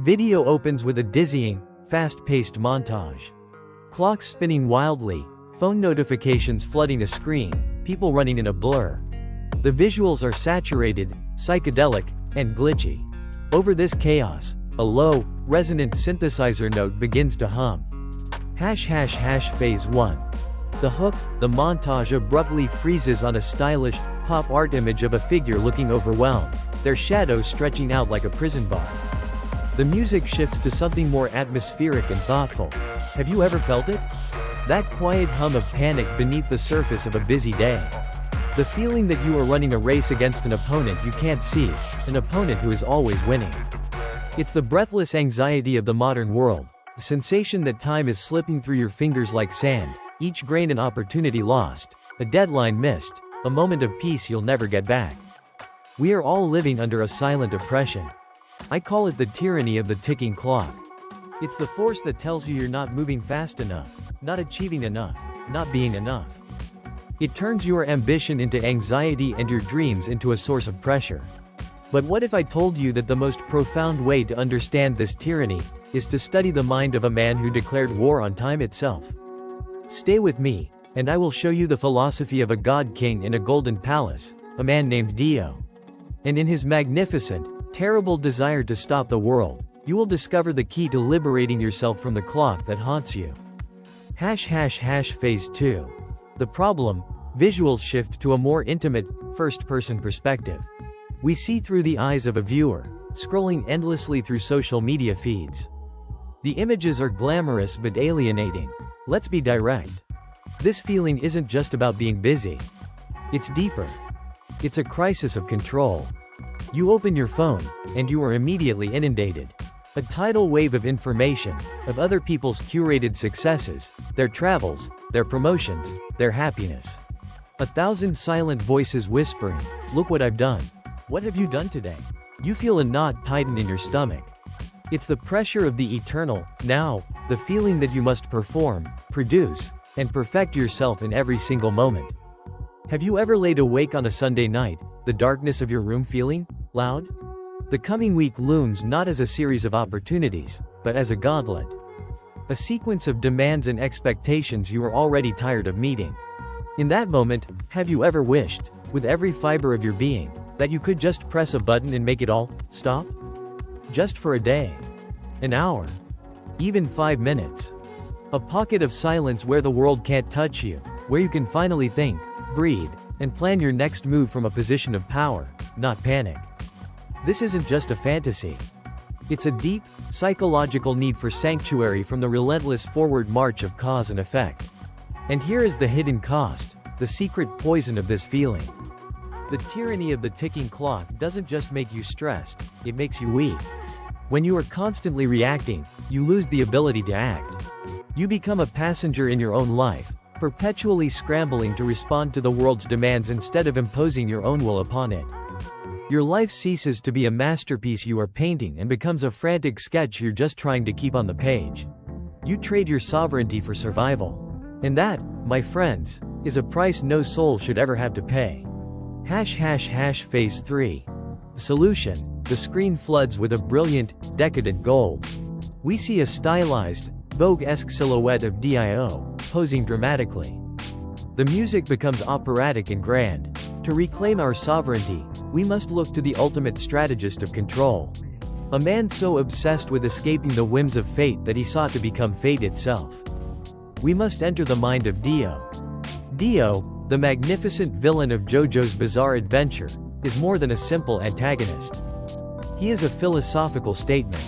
Video opens with a dizzying, fast-paced montage. Clocks spinning wildly, phone notifications flooding a screen, people running in a blur. The visuals are saturated, psychedelic, and glitchy. Over this chaos, a low, resonant synthesizer note begins to hum. Phase 1. The hook, the montage abruptly freezes on a stylish, pop art image of a figure looking overwhelmed, their shadow stretching out like a prison bar. The music shifts to something more atmospheric and thoughtful. Have you ever felt it? That quiet hum of panic beneath the surface of a busy day. The feeling that you are running a race against an opponent you can't see, an opponent who is always winning. It's the breathless anxiety of the modern world, the sensation that time is slipping through your fingers like sand, each grain an opportunity lost, a deadline missed, a moment of peace you'll never get back. We are all living under a silent oppression. I call it the tyranny of the ticking clock. It's the force that tells you you're not moving fast enough, not achieving enough, not being enough. It turns your ambition into anxiety and your dreams into a source of pressure. But what if I told you that the most profound way to understand this tyranny is to study the mind of a man who declared war on time itself? Stay with me, and I will show you the philosophy of a god king in a golden palace, a man named Dio. And in his magnificent, terrible desire to stop the world, you will discover the key to liberating yourself from the clock that haunts you. Phase 2. The problem, visuals shift to a more intimate, first-person perspective. We see through the eyes of a viewer, scrolling endlessly through social media feeds. The images are glamorous but alienating. Let's be direct. This feeling isn't just about being busy. It's deeper. It's a crisis of control. You open your phone, and you are immediately inundated. A tidal wave of information, of other people's curated successes, their travels, their promotions, their happiness. 1,000 silent voices whispering, "Look what I've done. What have you done today?" You feel a knot tighten in your stomach. It's the pressure of the eternal, now, the feeling that you must perform, produce, and perfect yourself in every single moment. Have you ever laid awake on a Sunday night, the darkness of your room feeling loud? The coming week looms not as a series of opportunities, but as a gauntlet. A sequence of demands and expectations you are already tired of meeting. In that moment, have you ever wished, with every fiber of your being, that you could just press a button and make it all stop? Just for a day. An hour. Even 5 minutes. A pocket of silence where the world can't touch you, where you can finally think, breathe, and plan your next move from a position of power, not panic. This isn't just a fantasy. It's a deep, psychological need for sanctuary from the relentless forward march of cause and effect. And here is the hidden cost, the secret poison of this feeling. The tyranny of the ticking clock doesn't just make you stressed, it makes you weak. When you are constantly reacting, you lose the ability to act. You become a passenger in your own life, perpetually scrambling to respond to the world's demands instead of imposing your own will upon it. Your life ceases to be a masterpiece you are painting and becomes a frantic sketch you're just trying to keep on the page. You trade your sovereignty for survival. And that, my friends, is a price no soul should ever have to pay. Phase 3. The solution, the screen floods with a brilliant, decadent gold. We see a stylized, Vogue-esque silhouette of Dio, posing dramatically. The music becomes operatic and grand. To reclaim our sovereignty, we must look to the ultimate strategist of control. A man so obsessed with escaping the whims of fate that he sought to become fate itself. We must enter the mind of Dio. Dio, the magnificent villain of JoJo's Bizarre Adventure, is more than a simple antagonist. He is a philosophical statement.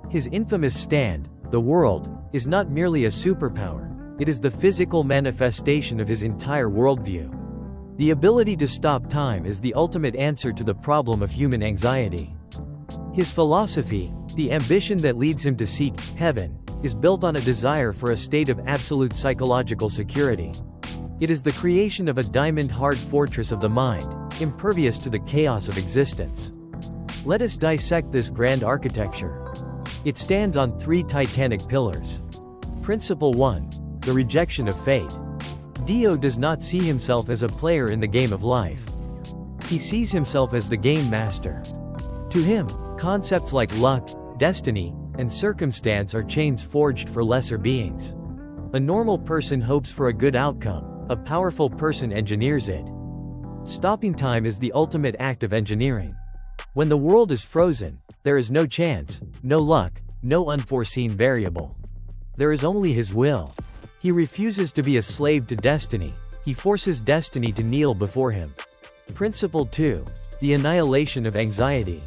His infamous stand, the world, is not merely a superpower, it is the physical manifestation of his entire worldview. The ability to stop time is the ultimate answer to the problem of human anxiety. His philosophy, the ambition that leads him to seek heaven, is built on a desire for a state of absolute psychological security. It is the creation of a diamond-hard fortress of the mind, impervious to the chaos of existence. Let us dissect this grand architecture. It stands on 3 titanic pillars. Principle 1. The rejection of fate. Dio does not see himself as a player in the game of life. He sees himself as the game master. To him, concepts like luck, destiny, and circumstance are chains forged for lesser beings. A normal person hopes for a good outcome, a powerful person engineers it. Stopping time is the ultimate act of engineering. When the world is frozen, there is no chance, no luck, no unforeseen variable. There is only his will. He refuses to be a slave to destiny, he forces destiny to kneel before him. Principle 2. The annihilation of anxiety.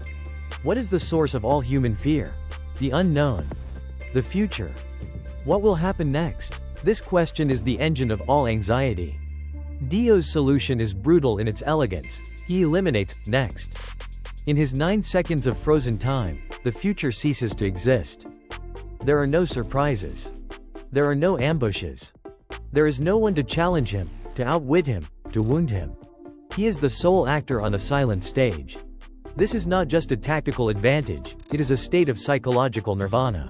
What is the source of all human fear? The unknown. The future. What will happen next? This question is the engine of all anxiety. Dio's solution is brutal in its elegance. He eliminates next. In his 9 seconds of frozen time, the future ceases to exist. There are no surprises. There are no ambushes. There is no one to challenge him, to outwit him, to wound him. He is the sole actor on a silent stage. This is not just a tactical advantage, it is a state of psychological nirvana.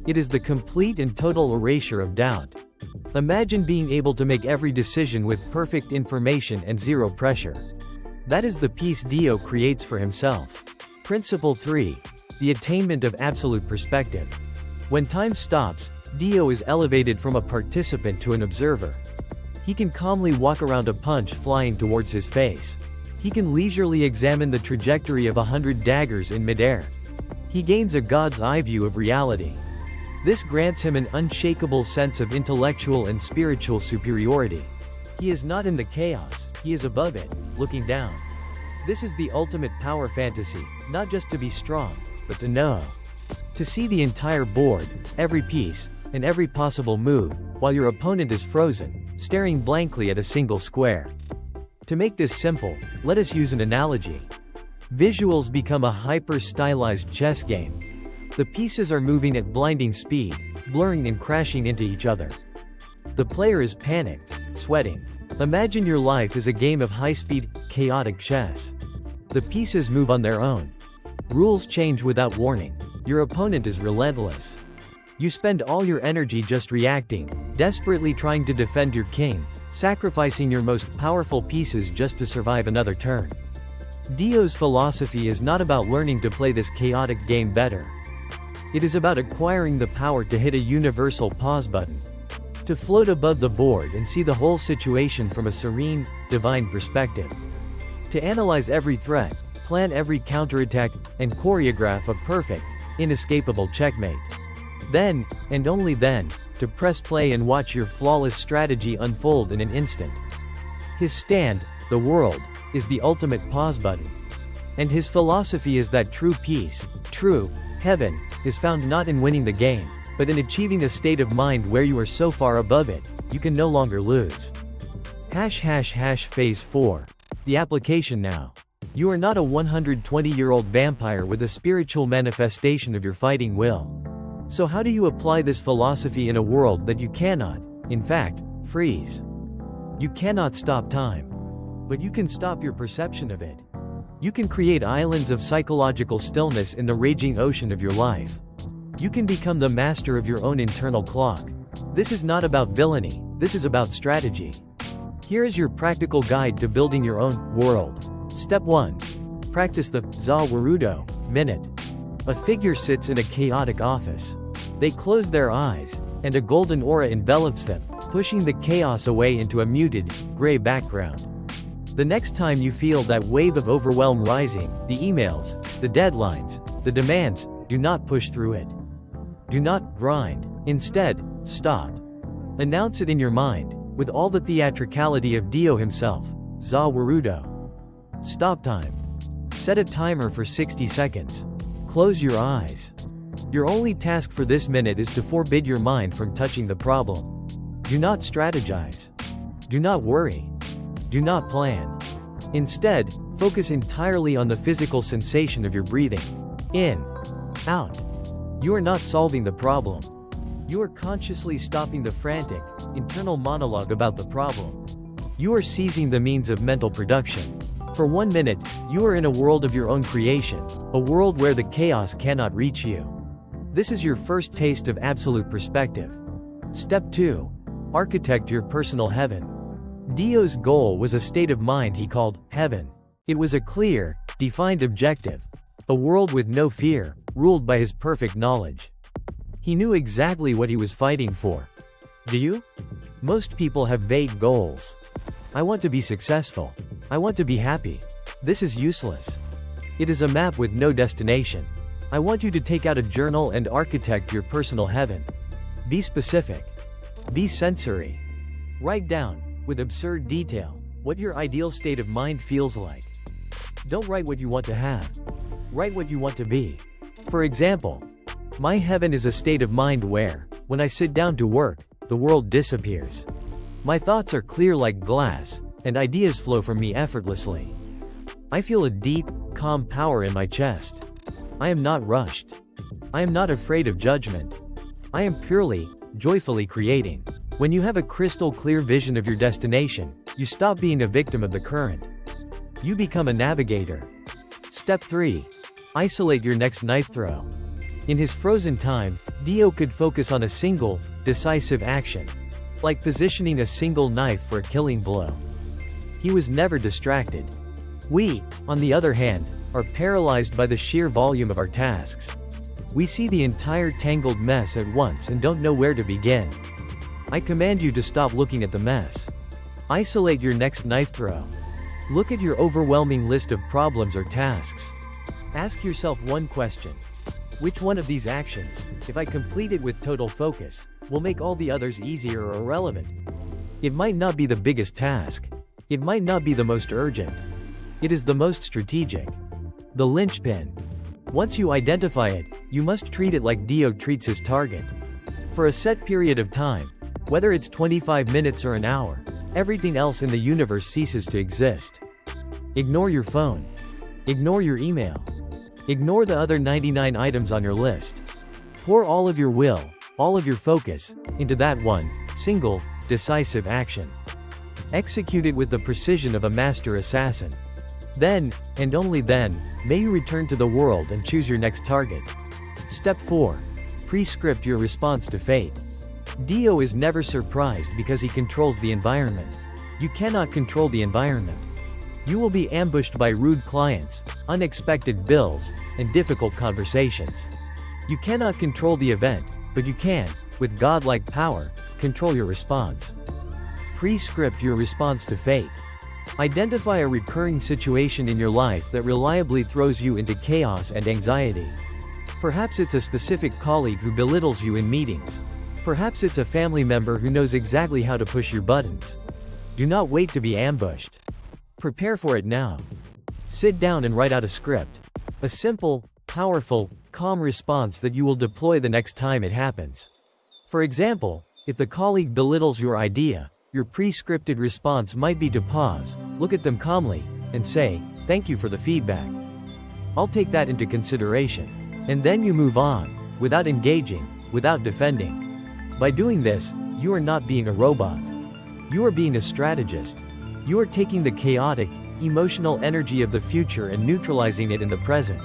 It is the complete and total erasure of doubt. Imagine being able to make every decision with perfect information and zero pressure. That is the peace Dio creates for himself. Principle 3. The attainment of absolute perspective. When time stops, Dio is elevated from a participant to an observer. He can calmly walk around a punch flying towards his face. He can leisurely examine the trajectory of 100 daggers in midair. He gains a god's eye view of reality. This grants him an unshakable sense of intellectual and spiritual superiority. He is not in the chaos, he is above it, looking down. This is the ultimate power fantasy, not just to be strong, but to know. To see the entire board, every piece, and every possible move, while your opponent is frozen, staring blankly at a single square. To make this simple, let us use an analogy. Visuals become a hyper-stylized chess game. The pieces are moving at blinding speed, blurring and crashing into each other. The player is panicked, sweating. Imagine your life is a game of high-speed, chaotic chess. The pieces move on their own. Rules change without warning. Your opponent is relentless. You spend all your energy just reacting, desperately trying to defend your king, sacrificing your most powerful pieces just to survive another turn. Dio's philosophy is not about learning to play this chaotic game better. It is about acquiring the power to hit a universal pause button. To float above the board and see the whole situation from a serene, divine perspective. To analyze every threat, plan every counterattack, and choreograph a perfect, inescapable checkmate. Then, and only then, to press play and watch your flawless strategy unfold in an instant. His stand, the world, is the ultimate pause button. And his philosophy is that true peace, true heaven, is found not in winning the game, but in achieving a state of mind where you are so far above it, you can no longer lose. Phase 4. The application now. You are not a 120-year-old vampire with a spiritual manifestation of your fighting will. So how do you apply this philosophy in a world that you cannot, in fact, freeze? You cannot stop time. But you can stop your perception of it. You can create islands of psychological stillness in the raging ocean of your life. You can become the master of your own internal clock. This is not about villainy, this is about strategy. Here is your practical guide to building your own world. Step 1. Practice the Za-Warudo minute. A figure sits in a chaotic office. They close their eyes, and a golden aura envelops them, pushing the chaos away into a muted, gray background. The next time you feel that wave of overwhelm rising, the emails, the deadlines, the demands, do not push through it. Do not grind. Instead, stop. Announce it in your mind, with all the theatricality of Dio himself. Za-Warudo. Stop time. Set a timer for 60 seconds. Close your eyes. Your only task for this minute is to forbid your mind from touching the problem. Do not strategize. Do not worry. Do not plan. Instead, focus entirely on the physical sensation of your breathing. In. Out. You are not solving the problem. You are consciously stopping the frantic, internal monologue about the problem. You are seizing the means of mental production. For 1 minute, you are in a world of your own creation, a world where the chaos cannot reach you. This is your first taste of absolute perspective. Step 2. Architect your personal heaven. Dio's goal was a state of mind he called heaven. It was a clear, defined objective, A world with no fear, ruled by his perfect knowledge. He knew exactly what he was fighting for. Do you? Most people have vague goals. I want to be successful. I want to be happy. This is useless. It is a map with no destination. I want you to take out a journal and architect your personal heaven. Be specific. Be sensory. Write down, with absurd detail, what your ideal state of mind feels like. Don't write what you want to have. Write what you want to be. For example, my heaven is a state of mind where, when I sit down to work, the world disappears. My thoughts are clear like glass, and ideas flow from me effortlessly. I feel a deep, calm power in my chest. I am not rushed. I am not afraid of judgment. I am purely, joyfully creating. When you have a crystal clear vision of your destination, you stop being a victim of the current. You become a navigator. Step 3. Isolate your next knife throw. In his frozen time, Dio could focus on a single, decisive action, like positioning a single knife for a killing blow. He was never distracted. We, on the other hand, are paralyzed by the sheer volume of our tasks. We see the entire tangled mess at once and don't know where to begin. I command you to stop looking at the mess. Isolate your next knife throw. Look at your overwhelming list of problems or tasks. Ask yourself one question. Which one of these actions, if I complete it with total focus, will make all the others easier or irrelevant? It might not be the biggest task. It might not be the most urgent. It is the most strategic. The linchpin. Once you identify it, you must treat it like Dio treats his target. For a set period of time, whether it's 25 minutes or an hour, everything else in the universe ceases to exist. Ignore your phone. Ignore your email. Ignore the other 99 items on your list. Pour all of your will, all of your focus, into that one, single, decisive action. Execute it with the precision of a master assassin. Then, and only then, may you return to the world and choose your next target. Step 4. Prescript your response to fate. Dio is never surprised because he controls the environment. You cannot control the environment. You will be ambushed by rude clients, unexpected bills, and difficult conversations. You cannot control the event, but you can, with godlike power, control your response. Prescript your response to fate. Identify a recurring situation in your life that reliably throws you into chaos and anxiety. Perhaps it's a specific colleague who belittles you in meetings. Perhaps it's a family member who knows exactly how to push your buttons. Do not wait to be ambushed. Prepare for it now. Sit down and write out a script. A simple, powerful, calm response that you will deploy the next time it happens. For example, if the colleague belittles your idea, your pre-scripted response might be to pause, look at them calmly, and say, "Thank you for the feedback. I'll take that into consideration." And then you move on, without engaging, without defending. By doing this, you are not being a robot. You are being a strategist. You are taking the chaotic, emotional energy of the future and neutralizing it in the present.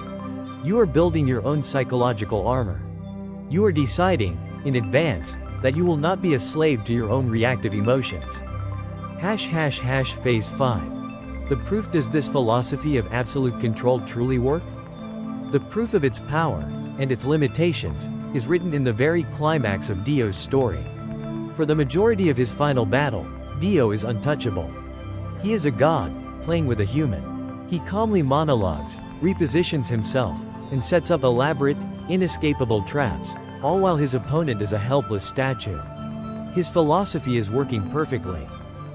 You are building your own psychological armor. You are deciding, in advance, that you will not be a slave to your own reactive emotions. ### Phase 5. The proof. Does this philosophy of absolute control truly work? The proof of its power, and its limitations, is written in the very climax of Dio's story. For the majority of his final battle, Dio is untouchable. He is a god, playing with a human. He calmly monologues, repositions himself, and sets up elaborate, inescapable traps, all while his opponent is a helpless statue. His philosophy is working perfectly.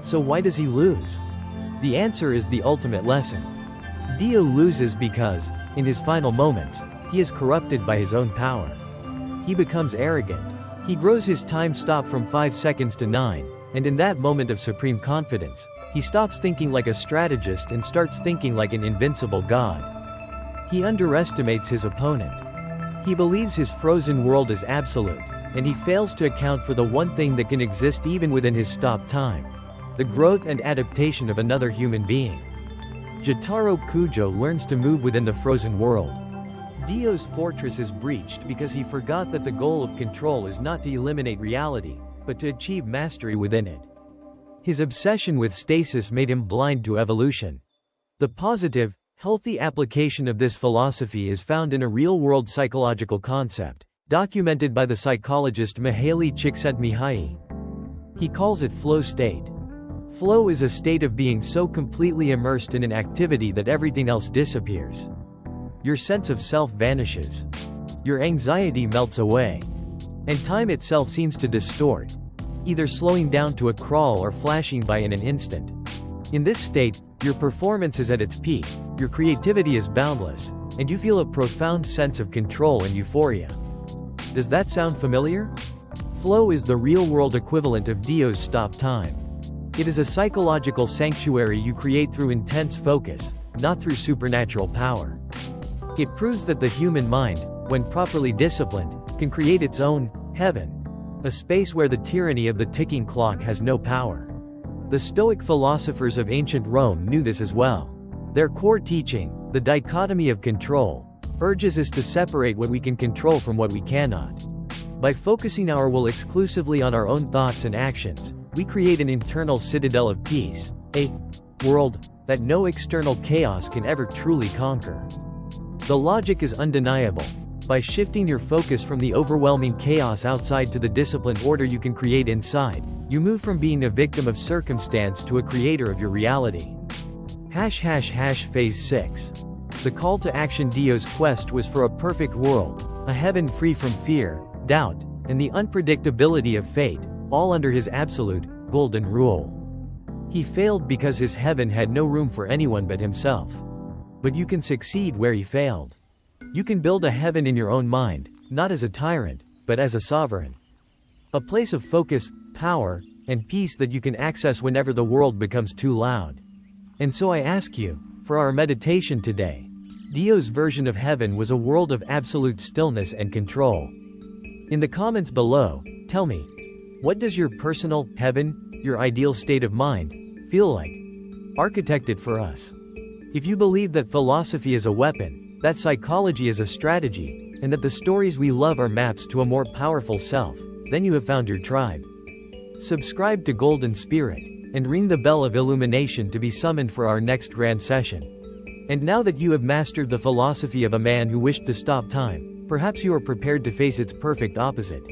So why does he lose? The answer is the ultimate lesson. Dio loses because, in his final moments, he is corrupted by his own power. He becomes arrogant. He grows his time stop from 5 seconds to 9, and in that moment of supreme confidence, he stops thinking like a strategist and starts thinking like an invincible god. He underestimates his opponent. He believes his frozen world is absolute, and he fails to account for the one thing that can exist even within his stop time: the growth and adaptation of another human being. Jotaro Kujo learns to move within the frozen world. Dio's fortress is breached because he forgot that the goal of control is not to eliminate reality, but to achieve mastery within it. His obsession with stasis made him blind to evolution. The positive, Healthy application of this philosophy is found in a real-world psychological concept, documented by the psychologist Mihaly Csikszentmihalyi. He calls it flow state. Flow is a state of being so completely immersed in an activity that everything else disappears. Your sense of self vanishes. Your anxiety melts away. And time itself seems to distort, either slowing down to a crawl or flashing by in an instant. In this state, your performance is at its peak, your creativity is boundless, and you feel a profound sense of control and euphoria. Does that sound familiar? Flow is the real-world equivalent of Dio's stop time. It is a psychological sanctuary you create through intense focus, not through supernatural power. It proves that the human mind, when properly disciplined, can create its own heaven, a space where the tyranny of the ticking clock has no power. The Stoic philosophers of ancient Rome knew this as well. Their core teaching, the dichotomy of control, urges us to separate what we can control from what we cannot. By focusing our will exclusively on our own thoughts and actions, we create an internal citadel of peace, a world that no external chaos can ever truly conquer. The logic is undeniable. By shifting your focus from the overwhelming chaos outside to the disciplined order you can create inside, you move from being a victim of circumstance to a creator of your reality. Phase 6. The call to action. Dio's quest was for a perfect world, a heaven free from fear, doubt, and the unpredictability of fate, all under his absolute, golden rule. He failed because his heaven had no room for anyone but himself. But you can succeed where he failed. You can build a heaven in your own mind, not as a tyrant, but as a sovereign. A place of focus, power, and peace that you can access whenever the world becomes too loud. And so I ask you, for our meditation today, Dio's version of heaven was a world of absolute stillness and control. In the comments below, tell me, what does your personal heaven, your ideal state of mind, feel like? Architect it for us. If you believe that philosophy is a weapon, that psychology is a strategy, and that the stories we love are maps to a more powerful self, then you have found your tribe. Subscribe to Golden Spirit, and ring the bell of illumination to be summoned for our next grand session. And now that you have mastered the philosophy of a man who wished to stop time, perhaps you are prepared to face its perfect opposite.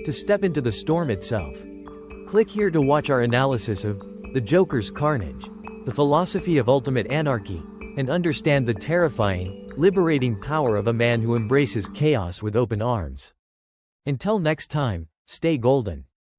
To step into the storm itself. Click here to watch our analysis of the Joker's carnage, the philosophy of ultimate anarchy, and understand the terrifying, liberating power of a man who embraces chaos with open arms. Until next time, stay golden.